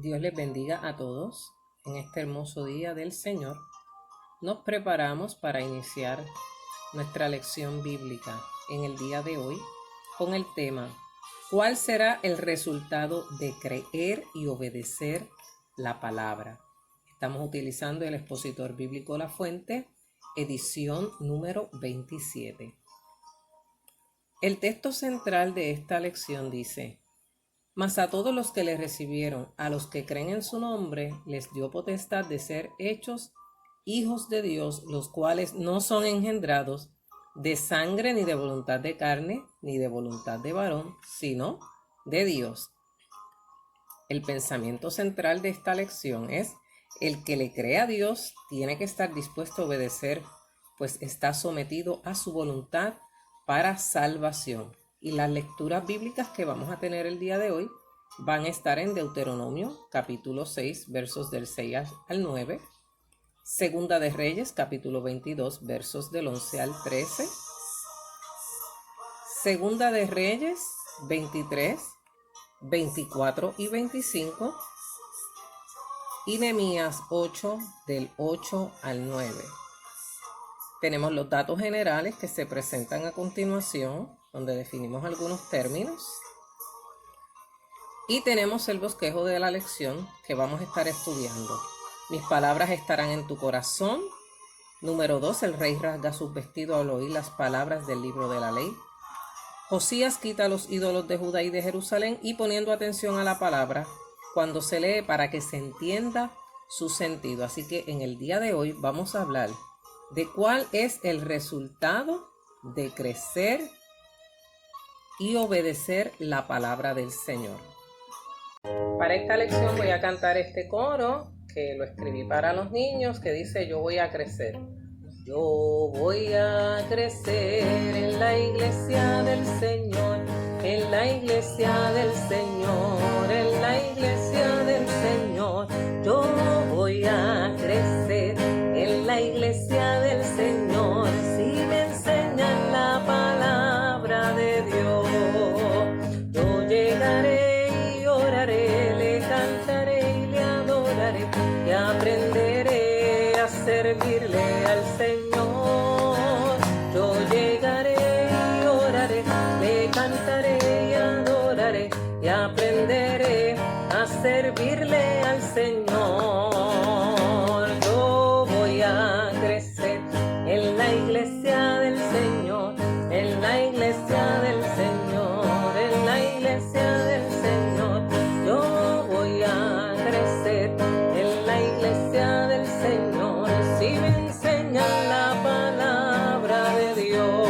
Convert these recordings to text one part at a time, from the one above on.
Dios les bendiga a todos en este hermoso día del Señor. Nos preparamos para iniciar nuestra lección bíblica en el día de hoy con el tema: ¿cuál será el resultado de creer y obedecer la palabra? Estamos utilizando el expositor bíblico La Fuente, edición número 27. El texto central de esta lección dice: mas a todos los que le recibieron, a los que creen en su nombre, les dio potestad de ser hechos hijos de Dios, los cuales no son engendrados de sangre, ni de voluntad de carne, ni de voluntad de varón, sino de Dios. El pensamiento central de esta lección es: el que le cree a Dios tiene que estar dispuesto a obedecer, pues está sometido a su voluntad para salvación. Y las lecturas bíblicas que vamos a tener el día de hoy van a estar en Deuteronomio capítulo 6, versos del 6 al 9, Segunda de Reyes capítulo 22, versos del 11 al 13, Segunda de Reyes 23, 24 y 25, y Nehemías 8, del 8 al 9. Tenemos los datos generales que se presentan a continuación, donde definimos algunos términos. Y tenemos el bosquejo de la lección que vamos a estar estudiando. Mis palabras estarán en tu corazón. Número 2, el rey rasga sus vestidos al oír las palabras del libro de la ley. Josías quita los ídolos de Judá y de Jerusalén, y poniendo atención a la palabra cuando se lee para que se entienda su sentido. Así que en el día de hoy vamos a hablar de cuál es el resultado de crecer y obedecer la palabra del Señor. Para esta lección voy a cantar este coro que lo escribí para los niños, que dice: yo voy a crecer. Yo voy a crecer en la iglesia del Señor, en la iglesia del Señor, en la iglesia del Señor. Yo voy a crecer en la iglesia del Señor, si me enseñan la palabra de Dios. Yo llegaré y oraré, le cantaré y le adoraré, y aprenderé a servirle al Señor. Yo llegaré y oraré, le cantaré y adoraré, y aprenderé a servirle al Señor. Yo voy a crecer en la iglesia del Señor, en la iglesia del Señor, en la iglesia del Señor. Yo voy a crecer en la iglesia del Señor, si me enseñan la palabra de Dios.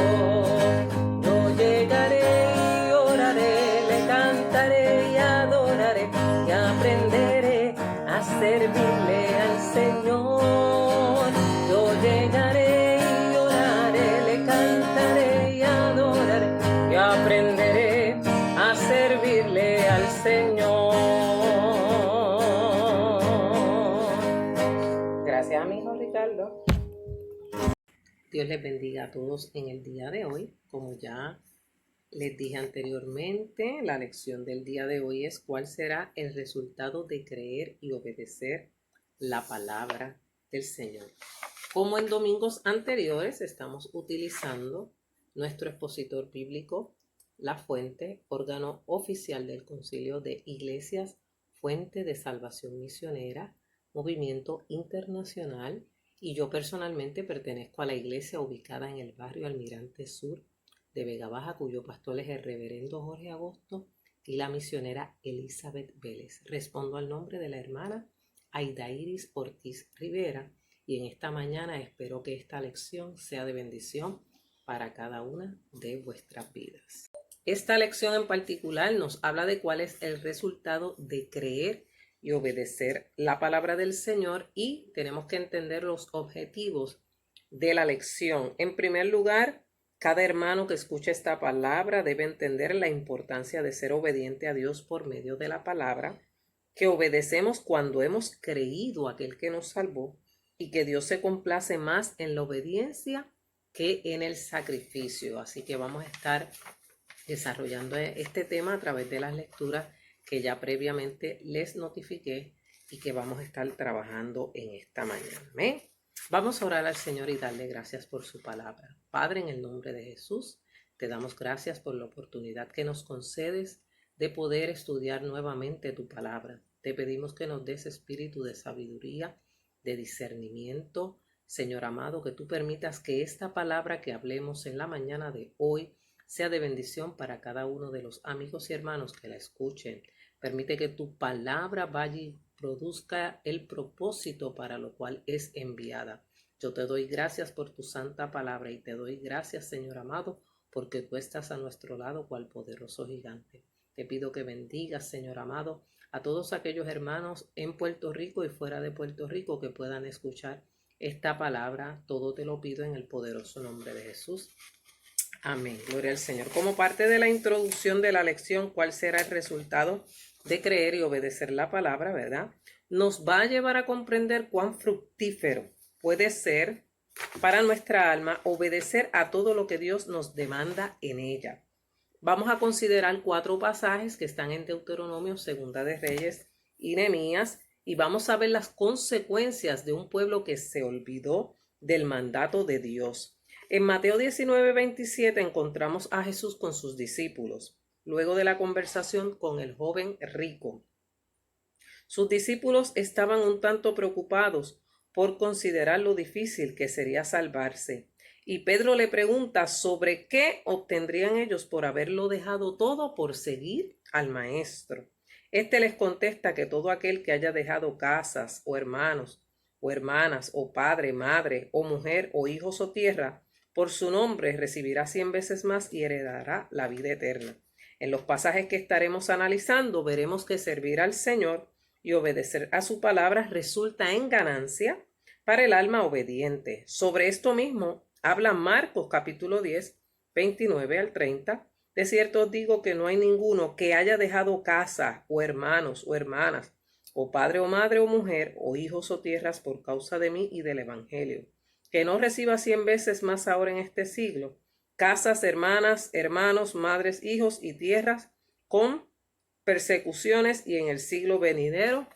Yo llegaré y oraré, le cantaré y adoraré, y aprenderé a servirle al Señor. Yo llegaré y oraré, le cantaré y adoraré, y aprenderé a servirle al Señor. Gracias, amigo Ricardo. Dios les bendiga a todos en el día de hoy. Como ya les dije anteriormente, la lección del día de hoy es: ¿cuál será el resultado de creer y obedecer la palabra del Señor? Como en domingos anteriores, estamos utilizando nuestro expositor bíblico La Fuente, órgano oficial del Concilio de Iglesias Fuente de Salvación Misionera, movimiento internacional, y yo personalmente pertenezco a la iglesia ubicada en el barrio Almirante Sur de Vega Baja, cuyo pastor es el reverendo Jorge Agosto y la misionera Elizabeth Vélez. Respondo al nombre de la hermana Aidairis Ortiz Rivera, y en esta mañana espero que esta lección sea de bendición para cada una de vuestras vidas. Esta lección en particular nos habla de cuál es el resultado de creer y obedecer la palabra del Señor, y tenemos que entender los objetivos de la lección. En primer lugar, cada hermano que escucha esta palabra debe entender la importancia de ser obediente a Dios por medio de la palabra, que obedecemos cuando hemos creído a aquel que nos salvó, y que Dios se complace más en la obediencia que en el sacrificio. Así que vamos a estar desarrollando este tema a través de las lecturas que ya previamente les notifiqué y que vamos a estar trabajando en esta mañana. Amén. Vamos a orar al Señor y darle gracias por su palabra. Padre, en el nombre de Jesús, te damos gracias por la oportunidad que nos concedes de poder estudiar nuevamente tu palabra. Te pedimos que nos des espíritu de sabiduría, de discernimiento. Señor amado, que tú permitas que esta palabra que hablemos en la mañana de hoy sea de bendición para cada uno de los amigos y hermanos que la escuchen. Permite que tu palabra vaya y produzca el propósito para lo cual es enviada. Yo te doy gracias por tu santa palabra y te doy gracias, Señor amado, porque tú estás a nuestro lado cual poderoso gigante. Te pido que bendigas, Señor amado, a todos aquellos hermanos en Puerto Rico y fuera de Puerto Rico que puedan escuchar esta palabra. Todo te lo pido en el poderoso nombre de Jesús. Amén. Gloria al Señor. Como parte de la introducción de la lección, ¿cuál será el resultado de creer y obedecer la palabra, verdad? Nos va a llevar a comprender cuán fructífero puede ser para nuestra alma obedecer a todo lo que Dios nos demanda en ella. Vamos a considerar 4 pasajes que están en Deuteronomio, Segunda de Reyes y Nehemías, y vamos a ver las consecuencias de un pueblo que se olvidó del mandato de Dios. En Mateo 19:27 encontramos a Jesús con sus discípulos, luego de la conversación con el joven rico. Sus discípulos estaban un tanto preocupados por considerar lo difícil que sería salvarse. Y Pedro le pregunta sobre qué obtendrían ellos por haberlo dejado todo por seguir al Maestro. Este les contesta que todo aquel que haya dejado casas o hermanos o hermanas o padre, madre o mujer o hijos o tierra, por su nombre recibirá 100 veces más y heredará la vida eterna. En los pasajes que estaremos analizando veremos que servir al Señor y obedecer a su palabra resulta en ganancia para el alma obediente. Sobre esto mismo habla Marcos capítulo 10, 29 al 30. De cierto os digo que no hay ninguno que haya dejado casa o hermanos o hermanas o padre o madre o mujer o hijos o tierras por causa de mí y del evangelio, que no reciba 100 veces más ahora en este siglo, casas, hermanas, hermanos, madres, hijos y tierras con persecuciones y en el siglo venidero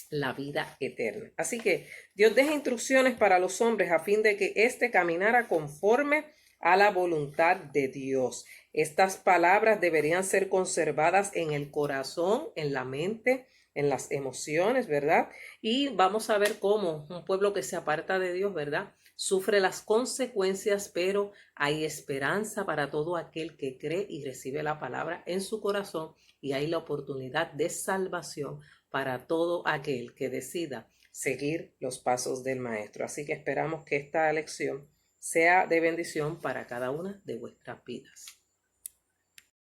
la vida eterna. Así que Dios deja instrucciones para los hombres a fin de que éste caminara conforme a la voluntad de Dios. Estas palabras deberían ser conservadas en el corazón, en la mente, en las emociones, ¿verdad? Y vamos a ver cómo un pueblo que se aparta de Dios, ¿verdad?, sufre las consecuencias, pero hay esperanza para todo aquel que cree y recibe la palabra en su corazón, y hay la oportunidad de salvación para todo aquel que decida seguir los pasos del Maestro. Así que esperamos que esta lección sea de bendición para cada una de vuestras vidas.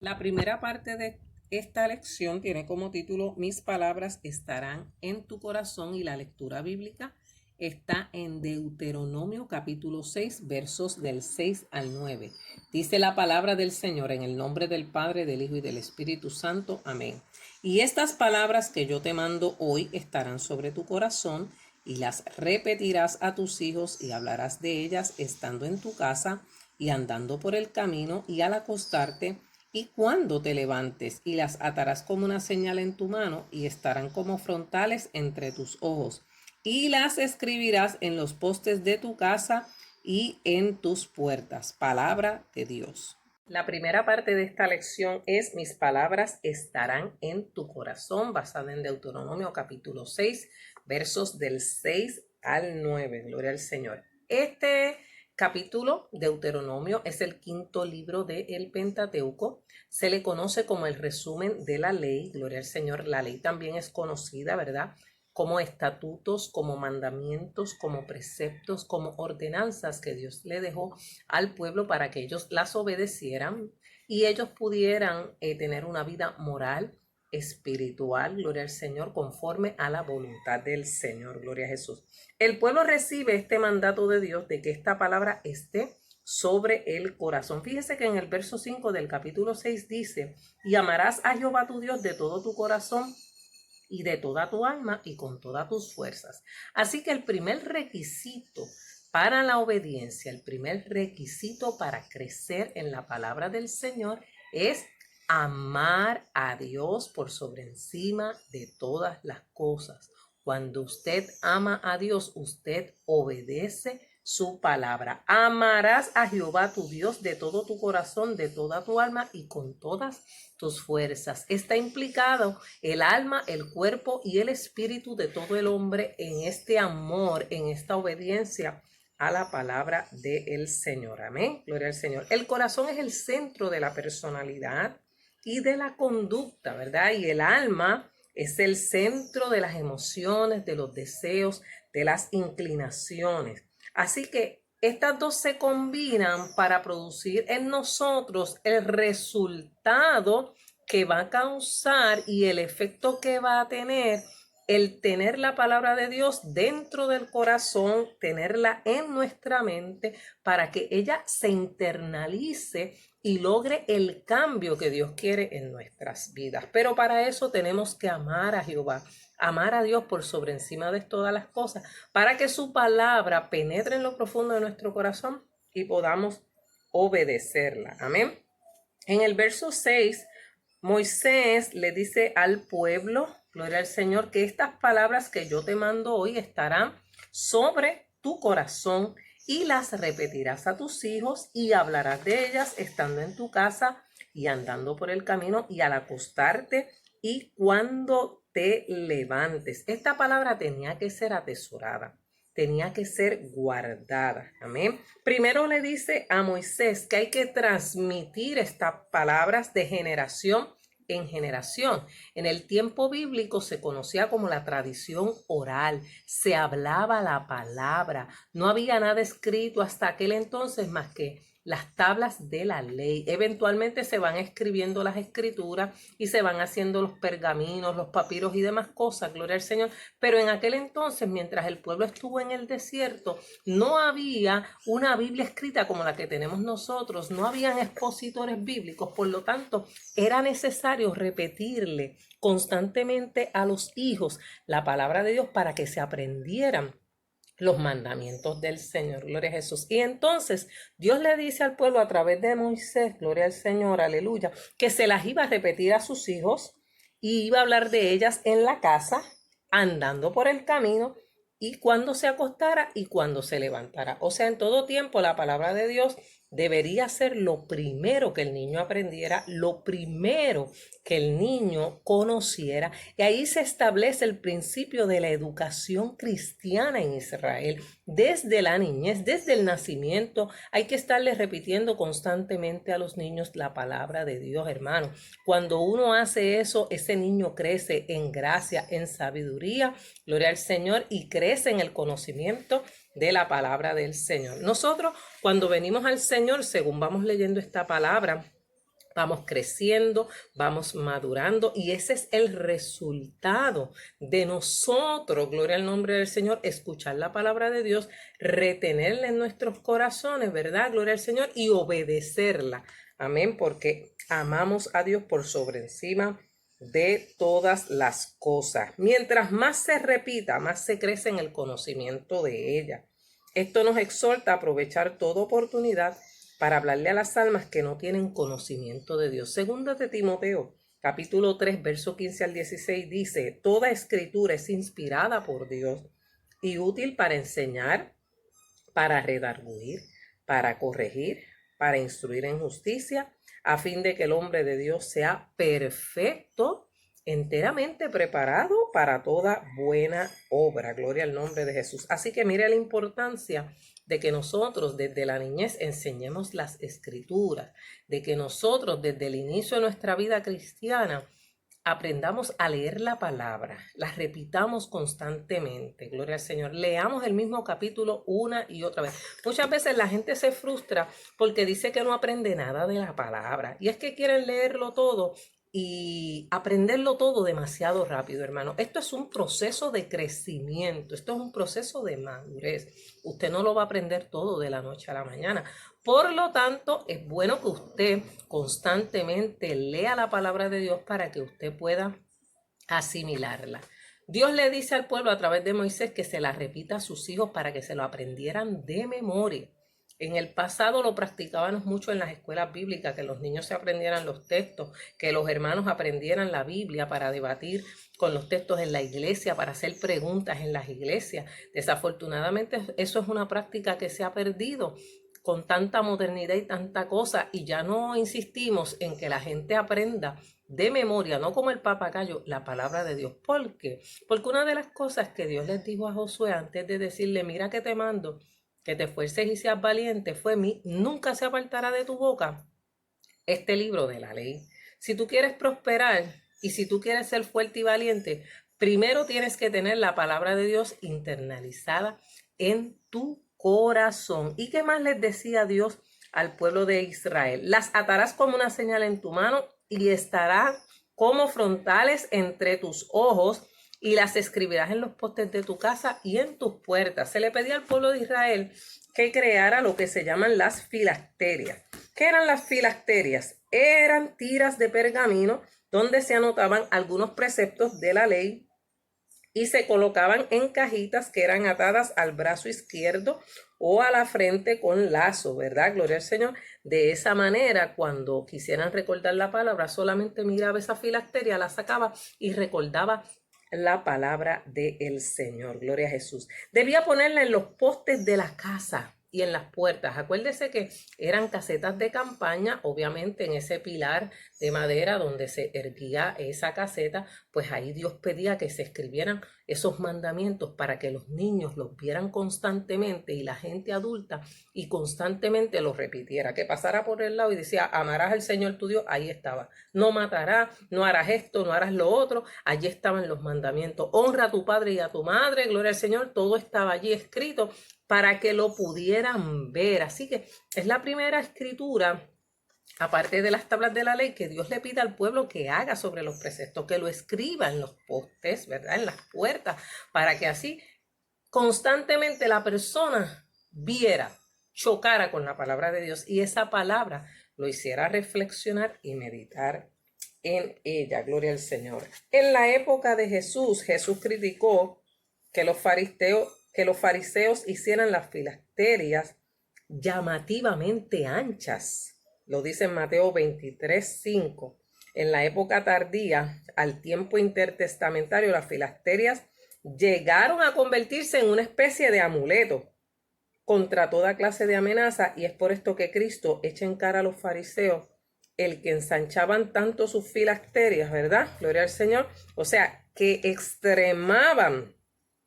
La primera parte de esta lección tiene como título Mis palabras estarán en tu corazón, y la lectura bíblica está en Deuteronomio capítulo 6, versos del 6 al 9. Dice la palabra del Señor: en el nombre del Padre, del Hijo y del Espíritu Santo. Amén. Y estas palabras que yo te mando hoy estarán sobre tu corazón, y las repetirás a tus hijos, y hablarás de ellas estando en tu casa y andando por el camino y al acostarte y cuando te levantes, y las atarás como una señal en tu mano y estarán como frontales entre tus ojos, y las escribirás en los postes de tu casa y en tus puertas. Palabra de Dios. La primera parte de esta lección es Mis palabras estarán en tu corazón, basada en Deuteronomio capítulo 6, versos del 6 al 9. Gloria al Señor. Este capítulo Deuteronomio es el 5º libro del Pentateuco. Se le conoce como el resumen de la ley. Gloria al Señor. La ley también es conocida, ¿verdad?, como estatutos, como mandamientos, como preceptos, como ordenanzas que Dios le dejó al pueblo para que ellos las obedecieran y ellos pudieran tener una vida moral, espiritual, gloria al Señor, conforme a la voluntad del Señor, gloria a Jesús. El pueblo recibe este mandato de Dios de que esta palabra esté sobre el corazón. Fíjese que en el verso 5 del capítulo 6 dice: y amarás a Jehová tu Dios de todo tu corazón y de toda tu alma y con todas tus fuerzas. Así que el primer requisito para la obediencia, el primer requisito para crecer en la palabra del Señor es amar a Dios por sobre encima de todas las cosas. Cuando usted ama a Dios, usted obedece su palabra. Amarás a Jehová tu Dios de todo tu corazón, de toda tu alma y con todas tus fuerzas. Está implicado el alma, el cuerpo y el espíritu de todo el hombre en este amor, en esta obediencia a la palabra del Señor. Amén. Gloria al Señor. El corazón es el centro de la personalidad y de la conducta, ¿verdad? Y el alma es el centro de las emociones, de los deseos, de las inclinaciones. Así que estas dos se combinan para producir en nosotros el resultado que va a causar y el efecto que va a tener el tener la palabra de Dios dentro del corazón, tenerla en nuestra mente para que ella se internalice y logre el cambio que Dios quiere en nuestras vidas. Pero para eso tenemos que amar a Jehová, amar a Dios por sobre encima de todas las cosas, para que su palabra penetre en lo profundo de nuestro corazón y podamos obedecerla. Amén. En el verso 6, Moisés le dice al pueblo, gloria al Señor, que estas palabras que yo te mando hoy estarán sobre tu corazón y las repetirás a tus hijos y hablarás de ellas estando en tu casa y andando por el camino y al acostarte y cuando te levantes. Esta palabra tenía que ser atesorada, tenía que ser guardada. Amén. Primero le dice a Moisés que hay que transmitir estas palabras de generación en generación. En el tiempo bíblico se conocía como la tradición oral, se hablaba la palabra, no había nada escrito hasta aquel entonces más que las tablas de la ley. Eventualmente se van escribiendo las escrituras y se van haciendo los pergaminos, los papiros y demás cosas, gloria al Señor. Pero en aquel entonces, mientras el pueblo estuvo en el desierto, no había una Biblia escrita como la que tenemos nosotros, no habían expositores bíblicos, por lo tanto, era necesario repetirle constantemente a los hijos la palabra de Dios para que se aprendieran los mandamientos del Señor, gloria a Jesús. Y entonces Dios le dice al pueblo a través de Moisés, gloria al Señor, aleluya, que se las iba a repetir a sus hijos y iba a hablar de ellas en la casa, andando por el camino y cuando se acostara y cuando se levantara. O sea, en todo tiempo la palabra de Dios debería ser lo primero que el niño aprendiera, lo primero que el niño conociera. Y ahí se establece el principio de la educación cristiana en Israel. Desde la niñez, desde el nacimiento, hay que estarle repitiendo constantemente a los niños la palabra de Dios, hermano. Cuando uno hace eso, ese niño crece en gracia, en sabiduría, gloria al Señor, y crece en el conocimiento de la palabra del Señor. Nosotros, cuando venimos al Señor, según vamos leyendo esta palabra, vamos creciendo, vamos madurando y ese es el resultado de nosotros, gloria al nombre del Señor, escuchar la palabra de Dios, retenerla en nuestros corazones, ¿verdad? Gloria al Señor y obedecerla. Amén, porque amamos a Dios por sobre encima de todas las cosas. Mientras más se repita, más se crece en el conocimiento de ella. Esto nos exhorta a aprovechar toda oportunidad para hablarle a las almas que no tienen conocimiento de Dios. Segunda de Timoteo, capítulo 3, verso 15 al 16, dice, toda escritura es inspirada por Dios y útil para enseñar, para redarguir, para corregir, para instruir en justicia, a fin de que el hombre de Dios sea perfecto, enteramente preparado para toda buena obra. Gloria al nombre de Jesús. Así que mire la importancia de que nosotros desde la niñez enseñemos las escrituras, de que nosotros desde el inicio de nuestra vida cristiana aprendamos a leer la palabra, la repitamos constantemente, gloria al Señor, leamos el mismo capítulo una y otra vez. Muchas veces la gente se frustra porque dice que no aprende nada de la palabra y es que quieren leerlo todo y aprenderlo todo demasiado rápido, hermano. Esto es un proceso de crecimiento, esto es un proceso de madurez. Usted no lo va a aprender todo de la noche a la mañana. Por lo tanto, es bueno que usted constantemente lea la palabra de Dios para que usted pueda asimilarla. Dios le dice al pueblo a través de Moisés que se la repita a sus hijos para que se lo aprendieran de memoria. En el pasado lo practicábamos mucho en las escuelas bíblicas, que los niños se aprendieran los textos, que los hermanos aprendieran la Biblia para debatir con los textos en la iglesia, para hacer preguntas en las iglesias. Desafortunadamente eso es una práctica que se ha perdido con tanta modernidad y tanta cosa, y ya no insistimos en que la gente aprenda de memoria, no como el papagayo, la palabra de Dios. ¿Por qué? Porque una de las cosas que Dios les dijo a Josué antes de decirle, mira que te mando, que te esfuerces y seas valiente, fue nunca se apartará de tu boca este libro de la ley. Si tú quieres prosperar y si tú quieres ser fuerte y valiente, primero tienes que tener la palabra de Dios internalizada en tu corazón. ¿Y qué más les decía Dios al pueblo de Israel? Las atarás como una señal en tu mano y estarán como frontales entre tus ojos, y las escribirás en los postes de tu casa y en tus puertas. Se le pedía al pueblo de Israel que creara lo que se llaman las filacterias. ¿Qué eran las filacterias? Eran tiras de pergamino donde se anotaban algunos preceptos de la ley y se colocaban en cajitas que eran atadas al brazo izquierdo o a la frente con lazo, ¿verdad? Gloria al Señor. De esa manera, cuando quisieran recordar la palabra, solamente miraba esa filacteria, la sacaba y recordaba la palabra del Señor. Gloria a Jesús. Debía ponerla en los postes de la casa y en las puertas. Acuérdese que eran casetas de campaña, obviamente en ese pilar de madera donde se erguía esa caseta, pues ahí Dios pedía que se escribieran esos mandamientos para que los niños los vieran constantemente y la gente adulta y constantemente los repitiera, que pasara por el lado y decía, amarás al Señor tu Dios, ahí estaba, no matarás, no harás esto, no harás lo otro, allí estaban los mandamientos, honra a tu padre y a tu madre, gloria al Señor, todo estaba allí escrito para que lo pudieran ver. Así que es la primera escritura, aparte de las tablas de la ley, que Dios le pide al pueblo que haga sobre los preceptos, que lo escriba en los postes, ¿verdad? En las puertas, para que así constantemente la persona viera, chocara con la palabra de Dios y esa palabra lo hiciera reflexionar y meditar en ella. Gloria al Señor. En la época de Jesús, Jesús criticó que los fariseos hicieran las filacterias llamativamente anchas. Lo dice en Mateo 23:5. En la época tardía, al tiempo intertestamentario, las filacterias llegaron a convertirse en una especie de amuleto contra toda clase de amenaza, y es por esto que Cristo echa en cara a los fariseos el que ensanchaban tanto sus filacterias, ¿verdad? Gloria al Señor. O sea, que extremaban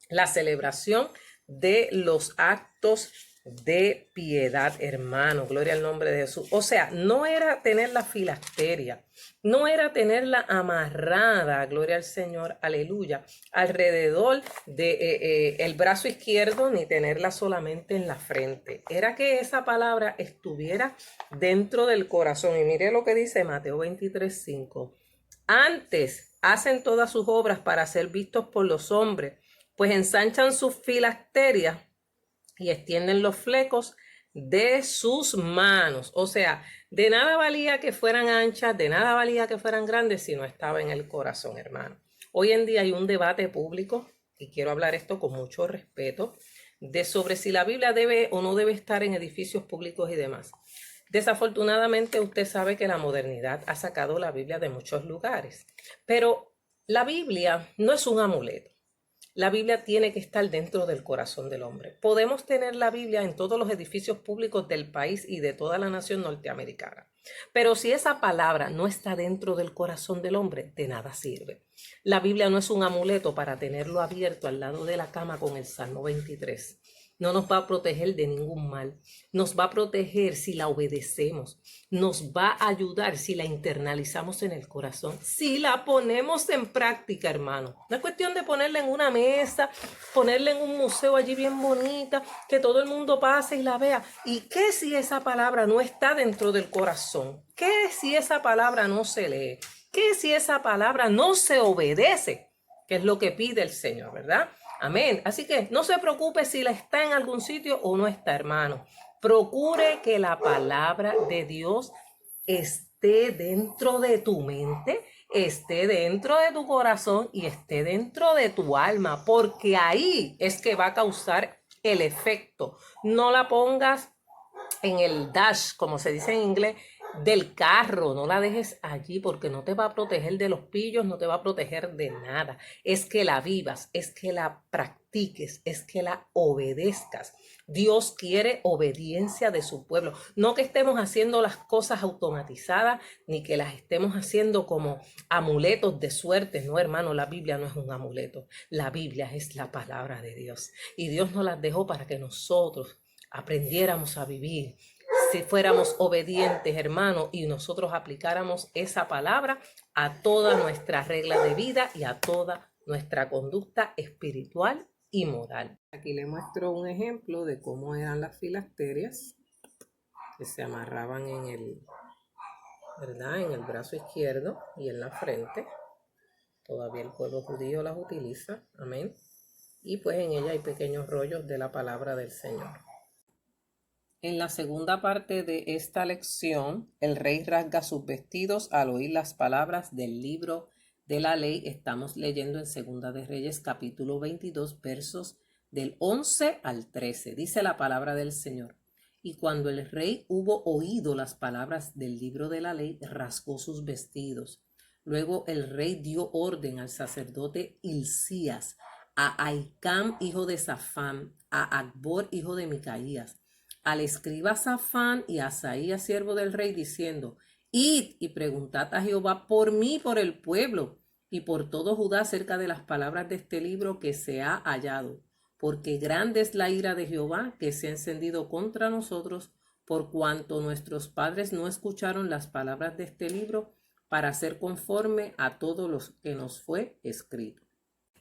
la celebración de los actos de piedad, hermano, gloria al nombre de Jesús. O sea, no era tener la filacteria, no era tenerla amarrada, gloria al Señor, aleluya, alrededor de el brazo izquierdo, ni tenerla solamente en la frente. Era que esa palabra estuviera dentro del corazón. Y mire lo que dice Mateo 23:5. Antes hacen todas sus obras para ser vistos por los hombres, pues ensanchan sus filacterias y extienden los flecos de sus manos. O sea, de nada valía que fueran anchas, de nada valía que fueran grandes si no estaba en el corazón, hermano. Hoy en día hay un debate público, y quiero hablar esto con mucho respeto, de sobre si la Biblia debe o no debe estar en edificios públicos y demás. Desafortunadamente, usted sabe que la modernidad ha sacado la Biblia de muchos lugares, pero la Biblia no es un amuleto. La Biblia tiene que estar dentro del corazón del hombre. Podemos tener la Biblia en todos los edificios públicos del país y de toda la nación norteamericana, pero si esa palabra no está dentro del corazón del hombre, de nada sirve. La Biblia no es un amuleto para tenerlo abierto al lado de la cama con el Salmo 23. No nos va a proteger de ningún mal. Nos va a proteger si la obedecemos. Nos va a ayudar si la internalizamos en el corazón. Si la ponemos en práctica, hermano. No es cuestión de ponerla en una mesa, ponerla en un museo allí bien bonita, que todo el mundo pase y la vea. ¿Y qué si esa palabra no está dentro del corazón? ¿Qué si esa palabra no se lee? ¿Qué si esa palabra no se obedece? Que es lo que pide el Señor, ¿verdad? Amén. Así que no se preocupe si la está en algún sitio o no está, hermano. Procure que la palabra de Dios esté dentro de tu mente, esté dentro de tu corazón y esté dentro de tu alma, porque ahí es que va a causar el efecto. No la pongas en el dash, como se dice en inglés, del carro. No la dejes allí porque no te va a proteger de los pillos, no te va a proteger de nada. Es que la vivas, es que la practiques, es que la obedezcas. Dios quiere obediencia de su pueblo. No que estemos haciendo las cosas automatizadas, ni que las estemos haciendo como amuletos de suerte. No, hermano, la Biblia no es un amuleto. La Biblia es la palabra de Dios. Y Dios nos las dejó para que nosotros aprendiéramos a vivir, si fuéramos obedientes, hermanos, y nosotros aplicáramos esa palabra a toda nuestra regla de vida y a toda nuestra conducta espiritual y moral. Aquí le muestro un ejemplo de cómo eran las filacterias que se amarraban en el, ¿verdad?, en el brazo izquierdo y en la frente. Todavía el pueblo judío las utiliza, amén. Y pues en ella hay pequeños rollos de la palabra del Señor. En la segunda parte de esta lección, el rey rasga sus vestidos al oír las palabras del libro de la ley. Estamos leyendo en Segunda de Reyes, capítulo 22, versos del 11 al 13. Dice la palabra del Señor. Y cuando el rey hubo oído las palabras del libro de la ley, rasgó sus vestidos. Luego el rey dio orden al sacerdote Hilcías, a Ahicam, hijo de Safán, a Acbor, hijo de Micaías, al escriba Safán y a Asaías, siervo del rey, diciendo: Id y preguntad a Jehová por mí, por el pueblo y por todo Judá acerca de las palabras de este libro que se ha hallado, porque grande es la ira de Jehová que se ha encendido contra nosotros, por cuanto nuestros padres no escucharon las palabras de este libro para hacer conforme a todo lo que nos fue escrito.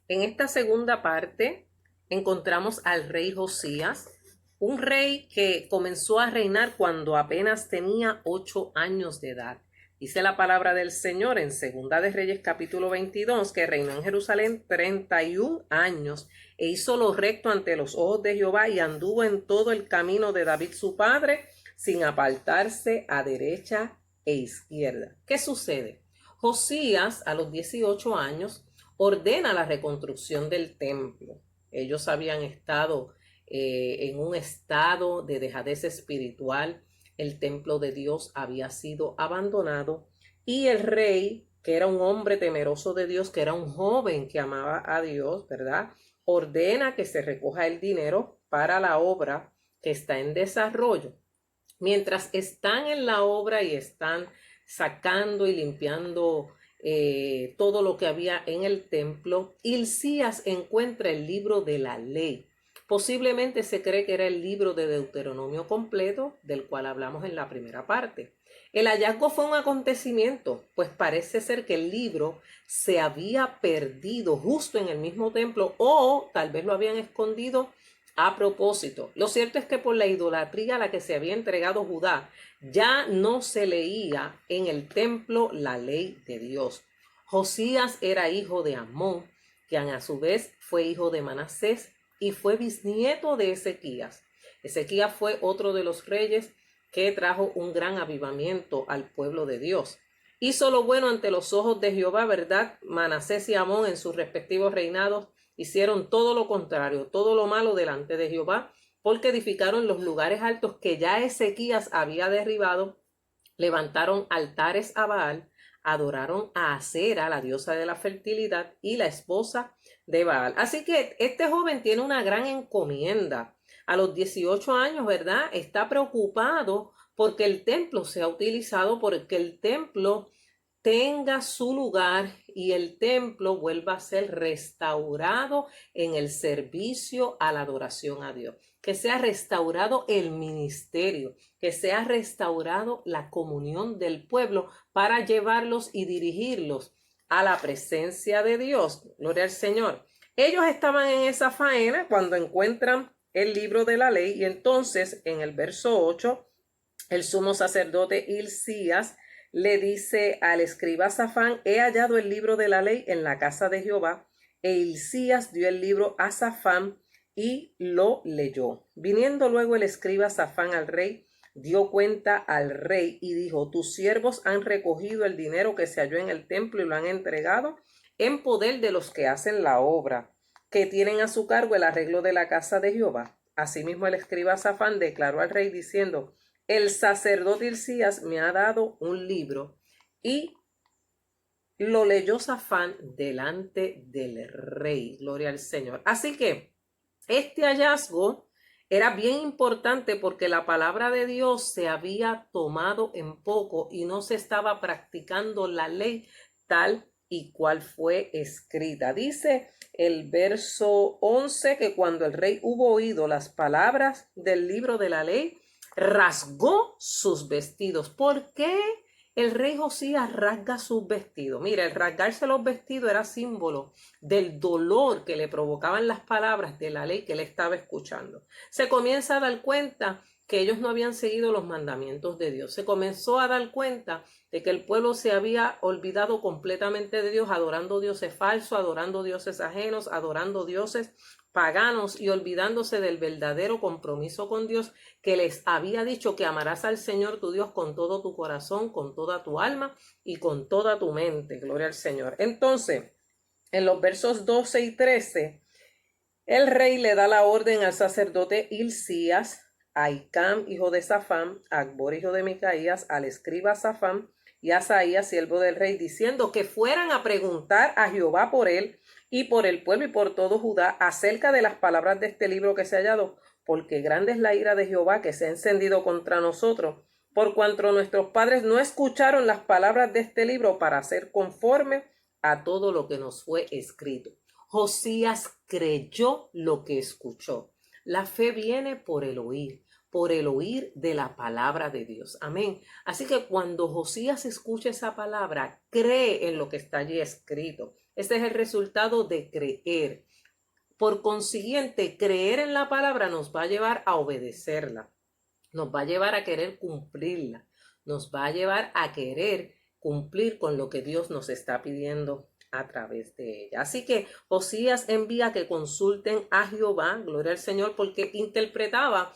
En esta segunda parte encontramos al rey Josías, un rey que comenzó a reinar cuando apenas tenía 8 años de edad. Dice la palabra del Señor en Segunda de Reyes capítulo 22 que reinó en Jerusalén 31 años e hizo lo recto ante los ojos de Jehová y anduvo en todo el camino de David su padre sin apartarse a derecha e izquierda. ¿Qué sucede? Josías a los 18 años ordena la reconstrucción del templo. Ellos habían estado en un estado de dejadez espiritual. El templo de Dios había sido abandonado y el rey, que era un hombre temeroso de Dios, que era un joven que amaba a Dios, ¿verdad?, ordena que se recoja el dinero para la obra que está en desarrollo. Mientras están en la obra y están sacando y limpiando todo lo que había en el templo, Hilcías encuentra el libro de la ley. Posiblemente se cree que era el libro de Deuteronomio completo, del cual hablamos en la primera parte. El hallazgo fue un acontecimiento, pues parece ser que el libro se había perdido justo en el mismo templo o tal vez lo habían escondido a propósito. Lo cierto es que por la idolatría a la que se había entregado Judá, ya no se leía en el templo la ley de Dios. Josías era hijo de Amón, quien a su vez fue hijo de Manasés y fue bisnieto de Ezequías. Ezequías fue otro de los reyes que trajo un gran avivamiento al pueblo de Dios. Hizo lo bueno ante los ojos de Jehová, ¿verdad? Manasés y Amón en sus respectivos reinados hicieron todo lo contrario, todo lo malo delante de Jehová, porque edificaron los lugares altos que ya Ezequías había derribado, levantaron altares a Baal, adoraron a Acera, la diosa de la fertilidad, y la esposa de Baal. Así que este joven tiene una gran encomienda. A los 18 años, ¿verdad?, está preocupado porque el templo sea utilizado, porque el templo tenga su lugar y el templo vuelva a ser restaurado en el servicio a la adoración a Dios. Que sea restaurado el ministerio, que sea restaurado la comunión del pueblo para llevarlos y dirigirlos a la presencia de Dios. Gloria al Señor. Ellos estaban en esa faena cuando encuentran el libro de la ley y entonces en el verso 8 el sumo sacerdote Hilcías le dice al escriba Safán: he hallado el libro de la ley en la casa de Jehová. E Hilcías dio el libro a Safán y lo leyó. Viniendo luego el escriba Safán al rey, dio cuenta al rey y dijo: tus siervos han recogido el dinero que se halló en el templo y lo han entregado en poder de los que hacen la obra, que tienen a su cargo el arreglo de la casa de Jehová. Asimismo el escriba Safán declaró al rey diciendo: el sacerdote Hilcías me ha dado un libro y lo leyó Safán delante del rey. Gloria al Señor. Así que este hallazgo era bien importante porque la palabra de Dios se había tomado en poco y no se estaba practicando la ley tal y cual fue escrita. Dice el verso 11 que cuando el rey hubo oído las palabras del libro de la ley, rasgó sus vestidos. ¿Por qué el rey Josías rasga sus vestidos? Mira, el rasgarse los vestidos era símbolo del dolor que le provocaban las palabras de la ley que él estaba escuchando. Se comienza a dar cuenta que ellos no habían seguido los mandamientos de Dios. Se comenzó a dar cuenta de que el pueblo se había olvidado completamente de Dios, adorando dioses falsos, adorando dioses ajenos, adorando dioses paganos y olvidándose del verdadero compromiso con Dios que les había dicho que amarás al Señor tu Dios con todo tu corazón, con toda tu alma y con toda tu mente. Gloria al Señor. Entonces, en los versos 12 y 13, el rey le da la orden al sacerdote Hilcías, a Hicam, hijo de Safán, a Acbor, hijo de Micaías, al escriba Safán y a Asaías, siervo del rey, diciendo que fueran a preguntar a Jehová por él y por el pueblo y por todo Judá acerca de las palabras de este libro que se ha hallado, porque grande es la ira de Jehová que se ha encendido contra nosotros, por cuanto nuestros padres no escucharon las palabras de este libro para hacer conforme a todo lo que nos fue escrito. Josías creyó lo que escuchó. La fe viene por el oír de la palabra de Dios. Amén. Así que cuando Josías escucha esa palabra, cree en lo que está allí escrito. Ese es el resultado de creer. Por consiguiente, creer en la palabra nos va a llevar a obedecerla. Nos va a llevar a querer cumplirla. Nos va a llevar a querer cumplir con lo que Dios nos está pidiendo a través de ella. Así que Josías envía que consulten a Jehová, gloria al Señor, porque interpretaba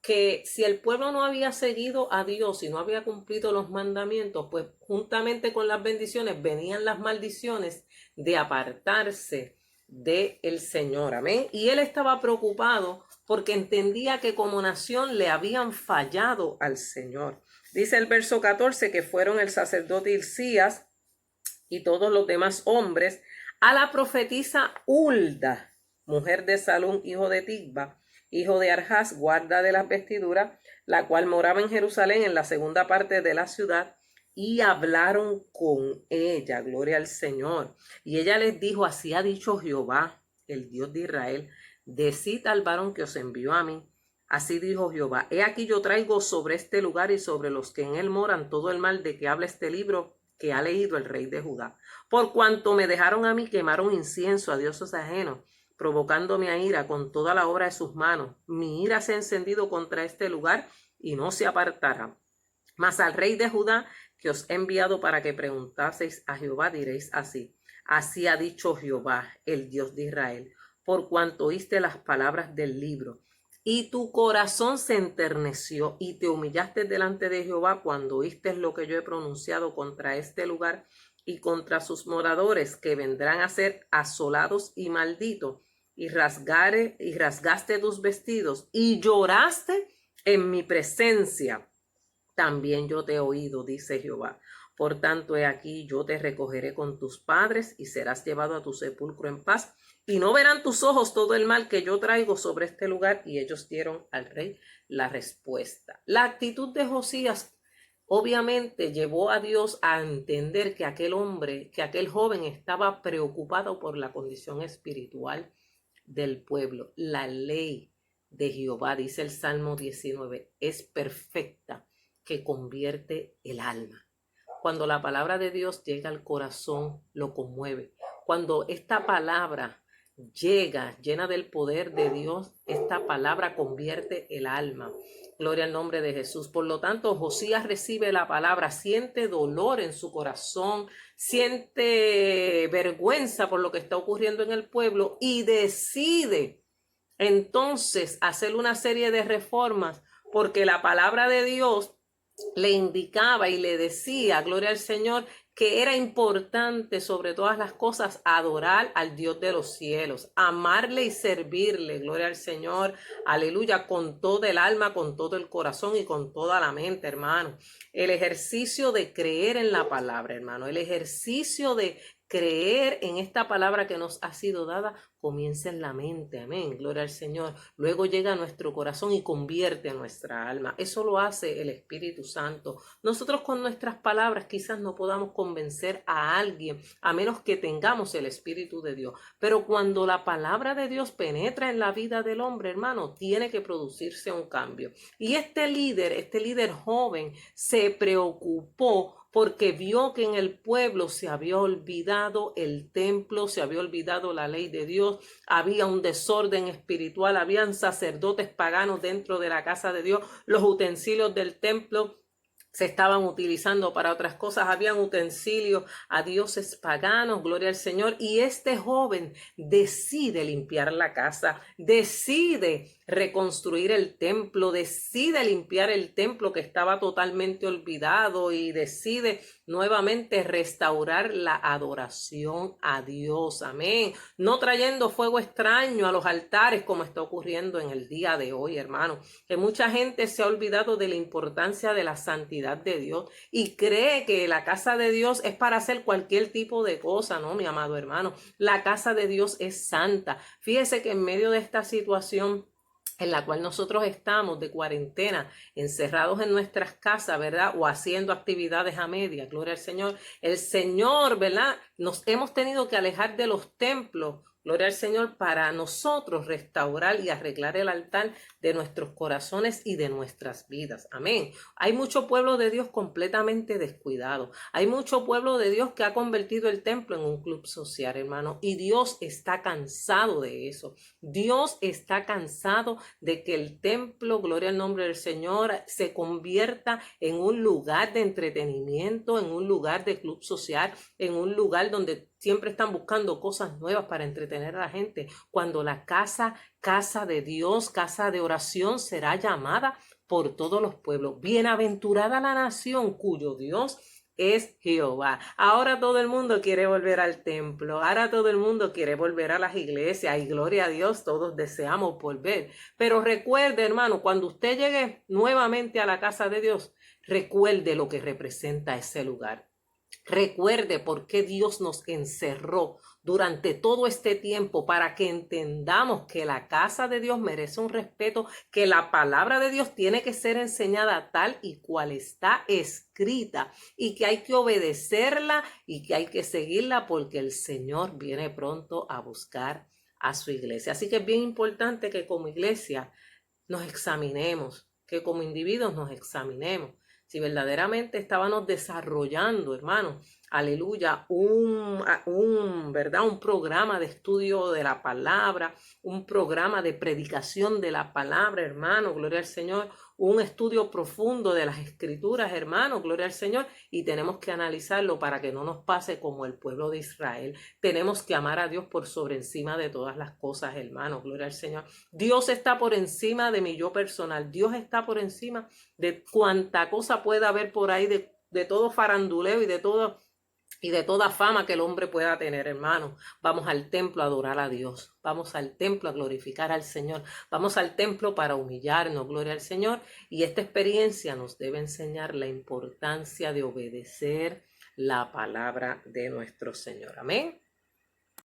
que si el pueblo no había seguido a Dios y no había cumplido los mandamientos, pues juntamente con las bendiciones venían las maldiciones de apartarse del Señor. Amén. Y él estaba preocupado porque entendía que como nación le habían fallado al Señor. Dice el verso 14 que fueron el sacerdote Hilcías y todos los demás hombres a la profetisa Hulda, mujer de Salum, hijo de Tigba, hijo de Arjas, guarda de las vestiduras, la cual moraba en Jerusalén en la segunda parte de la ciudad, y hablaron con ella, gloria al Señor. Y ella les dijo, así ha dicho Jehová, el Dios de Israel, decid al varón que os envió a mí. Así dijo Jehová, he aquí yo traigo sobre este lugar y sobre los que en él moran todo el mal de que habla este libro que ha leído el rey de Judá. Por cuanto me dejaron a mí, quemaron incienso a dioses ajenos, provocándome a ira con toda la obra de sus manos. Mi ira se ha encendido contra este lugar y no se apartará. Mas al rey de Judá, que os he enviado para que preguntaseis a Jehová, diréis así, así ha dicho Jehová, el Dios de Israel, por cuanto oíste las palabras del libro, y tu corazón se enterneció, y te humillaste delante de Jehová cuando oíste lo que yo he pronunciado contra este lugar y contra sus moradores, que vendrán a ser asolados y malditos, y rasgaste tus vestidos, y lloraste en mi presencia. También yo te he oído, dice Jehová. Por tanto, he aquí, yo te recogeré con tus padres y serás llevado a tu sepulcro en paz. Y no verán tus ojos todo el mal que yo traigo sobre este lugar. Y ellos dieron al rey la respuesta. La actitud de Josías obviamente llevó a Dios a entender que aquel hombre, que aquel joven estaba preocupado por la condición espiritual del pueblo. La ley de Jehová, dice el Salmo 19, es perfecta, que convierte el alma. Cuando la palabra de Dios llega al corazón, lo conmueve. Cuando esta palabra llega llena del poder de Dios, esta palabra convierte el alma. Gloria al nombre de Jesús. Por lo tanto, Josías recibe la palabra, siente dolor en su corazón, siente vergüenza por lo que está ocurriendo en el pueblo y decide entonces hacer una serie de reformas porque la palabra de Dios le indicaba y le decía, gloria al Señor, que era importante sobre todas las cosas adorar al Dios de los cielos, amarle y servirle, gloria al Señor, aleluya, con todo el alma, con todo el corazón y con toda la mente, hermano. El ejercicio de creer en la palabra, hermano, el ejercicio de creer en esta palabra que nos ha sido dada, comienza en la mente, amén, gloria al Señor. Luego llega a nuestro corazón y convierte nuestra alma. Eso lo hace el Espíritu Santo. Nosotros con nuestras palabras quizás no podamos convencer a alguien, a menos que tengamos el Espíritu de Dios. Pero cuando la palabra de Dios penetra en la vida del hombre, hermano, tiene que producirse un cambio. Y este líder joven, se preocupó porque vio que en el pueblo se había olvidado el templo, se había olvidado la ley de Dios, había un desorden espiritual, habían sacerdotes paganos dentro de la casa de Dios, los utensilios del templo se estaban utilizando para otras cosas, habían utensilios a dioses paganos, gloria al Señor, y este joven decide limpiar la casa, decide reconstruir el templo, decide limpiar el templo que estaba totalmente olvidado y decide nuevamente restaurar la adoración a Dios, amén, no trayendo fuego extraño a los altares como está ocurriendo en el día de hoy, hermano, que mucha gente se ha olvidado de la importancia de la santidad de Dios y cree que la casa de Dios es para hacer cualquier tipo de cosa, ¿no, mi amado hermano? La casa de Dios es santa. Fíjese que en medio de esta situación en la cual nosotros estamos de cuarentena, encerrados en nuestras casas, ¿verdad? O haciendo actividades a media, gloria al Señor. El Señor, ¿verdad? Nos hemos tenido que alejar de los templos, gloria al Señor, para nosotros restaurar y arreglar el altar de nuestros corazones y de nuestras vidas. Amén. Hay mucho pueblo de Dios completamente descuidado. Hay mucho pueblo de Dios que ha convertido el templo en un club social, hermano. Y Dios está cansado de eso. Dios está cansado de que el templo, gloria al nombre del Señor, se convierta en un lugar de entretenimiento, en un lugar de club social, en un lugar donde siempre están buscando cosas nuevas para entretener a la gente, cuando la casa de Dios, casa de oración, será llamada por todos los pueblos. Bienaventurada la nación cuyo Dios es Jehová. Ahora todo el mundo quiere volver al templo, ahora todo el mundo quiere volver a las iglesias y gloria a Dios, todos deseamos volver. Pero recuerde, hermano, cuando usted llegue nuevamente a la casa de Dios, recuerde lo que representa ese lugar. Recuerde por qué Dios nos encerró durante todo este tiempo para que entendamos que la casa de Dios merece un respeto, que la palabra de Dios tiene que ser enseñada tal y cual está escrita y que hay que obedecerla y que hay que seguirla porque el Señor viene pronto a buscar a su iglesia. Así que es bien importante que como iglesia nos examinemos, que como individuos nos examinemos. Si verdaderamente estábamos desarrollando, hermano, aleluya, ¿verdad? Un programa de estudio de la palabra, un programa de predicación de la palabra, hermano, gloria al Señor, un estudio profundo de las escrituras, hermano, gloria al Señor, y tenemos que analizarlo para que no nos pase como el pueblo de Israel. Tenemos que amar a Dios por sobre encima de todas las cosas, hermano, gloria al Señor. Dios está por encima de mi yo personal, Dios está por encima de cuanta cosa pueda haber por ahí, de todo faranduleo y de toda fama que el hombre pueda tener, hermano. Vamos al templo a adorar a Dios. Vamos al templo a glorificar al Señor. Vamos al templo para humillarnos, gloria al Señor. Y esta experiencia nos debe enseñar la importancia de obedecer la palabra de nuestro Señor. Amén.